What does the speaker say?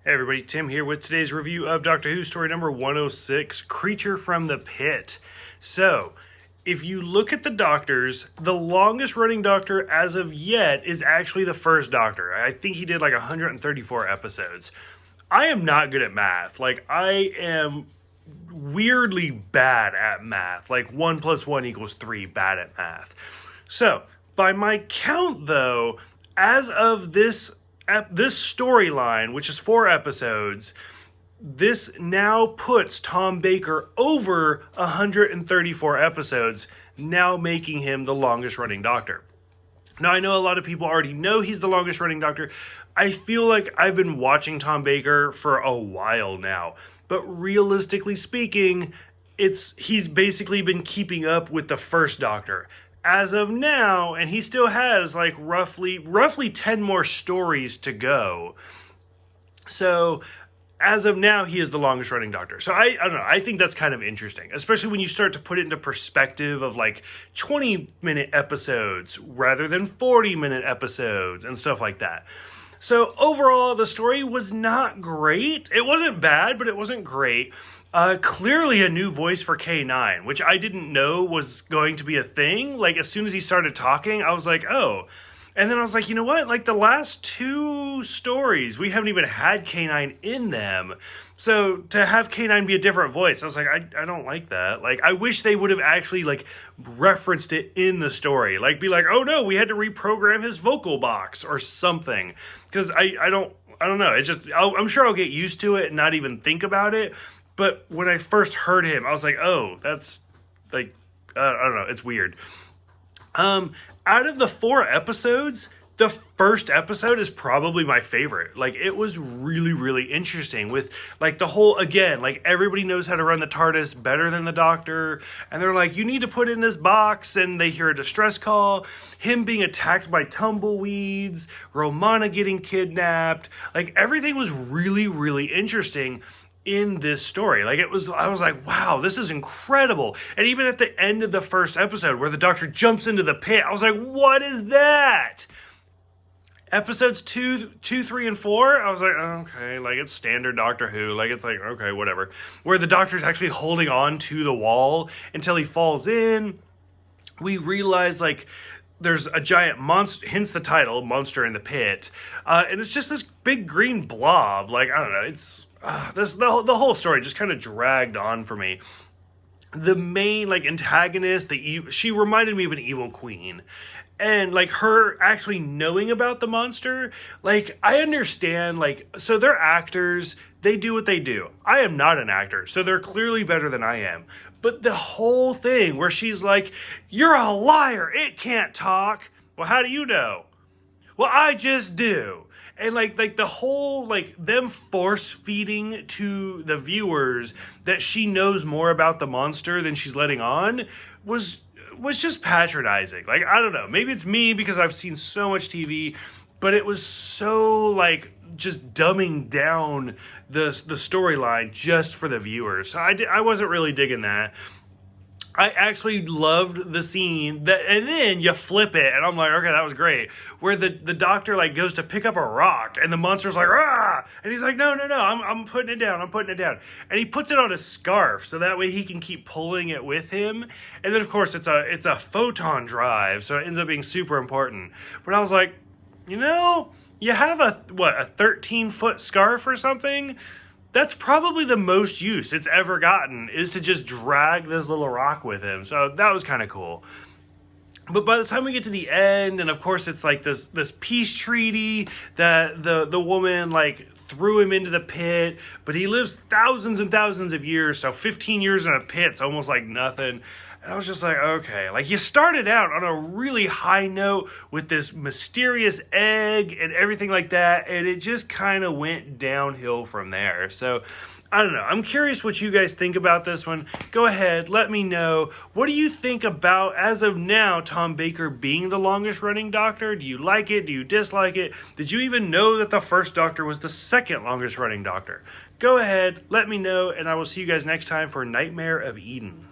Hey everybody, Tim here with today's review of Doctor Who story number 106, Creature from the Pit. So, if you look at the Doctors, the longest running Doctor as of yet is actually the first Doctor. I think he did like 134 episodes. I am not good at math. Like, I am weirdly bad at math. Like, 1 + 1 = 3 bad at math. So, by my count though, as of this storyline, which is 4 episodes, this now puts Tom Baker over 134 episodes, now making him the longest running Doctor. Now, I know a lot of people already know he's the longest running Doctor. I feel like I've been watching Tom Baker for a while now, but realistically speaking, he's basically been keeping up with the first Doctor as of now, and he still has like roughly 10 more stories to go. So as of now, he is the longest running Doctor. So I don't know, I think that's kind of interesting, especially when you start to put it into perspective of like 20-minute episodes rather than 40-minute episodes and stuff like that. So overall, the story was not great. It wasn't bad, but it wasn't great. Clearly a new voice for K9, which I didn't know was going to be a thing. Like, as soon as he started talking, I was like, oh. And then I was like, you know what? Like, the last 2 stories, we haven't even had K9 in them. So to have K9 be a different voice, I was like, I don't like that. Like, I wish they would have actually, like, referenced it in the story. Like, be like, oh no, we had to reprogram his vocal box or something. Because I don't know. It's just, I'm sure I'll get used to it and not even think about it. But when I first heard him, I was like, oh, that's, like, I don't know, it's weird. Out of the 4 episodes, the first episode is probably my favorite. Like, it was really, really interesting with, like, the whole, again, like, everybody knows how to run the TARDIS better than the Doctor, and they're like, you need to put in this box, and they hear a distress call, him being attacked by tumbleweeds, Romana getting kidnapped, like, everything was really, really interesting in this story. Like, I was like, wow, this is incredible. And even at the end of the first episode where the Doctor jumps into the pit, I was like, what is that? Episodes 2, 3, and 4, I was like, okay, like, it's standard Doctor Who. Like, it's like, okay, whatever. Where the Doctor's actually holding on to the wall until he falls in. We realize, like, there's a giant monster, hence the title, Monster in the Pit. And it's just this big green blob. Like, I don't know, it's the whole story just kind of dragged on for me. The main, like, antagonist, she reminded me of an evil queen. And, like, her actually knowing about the monster, like, I understand, like, so they're actors, they do what they do. I am not an actor, so they're clearly better than I am. But the whole thing where she's like, you're a liar, it can't talk. Well, how do you know? Well, I just do. And like the whole, like, them force feeding to the viewers that she knows more about the monster than she's letting on was just patronizing. Like, I don't know, maybe it's me because I've seen so much TV, but it was so, like, just dumbing down the storyline just for the viewers. So I wasn't really digging that. I actually loved the scene and then you flip it, and I'm like, okay, that was great. Where the Doctor, like, goes to pick up a rock, and the monster's like, ah, and he's like, no, I'm putting it down, and he puts it on a scarf so that way he can keep pulling it with him. And then of course it's a photon drive, so it ends up being super important. But I was like, you know, you have a 13-foot scarf or something. That's probably the most use it's ever gotten, is to just drag this little rock with him. So that was kind of cool. But by the time we get to the end, and of course it's like this peace treaty that the woman, like, threw him into the pit, but he lives thousands and thousands of years, so 15 years in a pit's almost like nothing. And I was just like, okay, like, you started out on a really high note with this mysterious egg and everything like that, and it just kind of went downhill from there. So, I don't know. I'm curious what you guys think about this one. Go ahead, let me know. What do you think about, as of now, Tom Baker being the longest running Doctor? Do you like it? Do you dislike it? Did you even know that the first Doctor was the second longest running Doctor? Go ahead, let me know, and I will see you guys next time for Nightmare of Eden.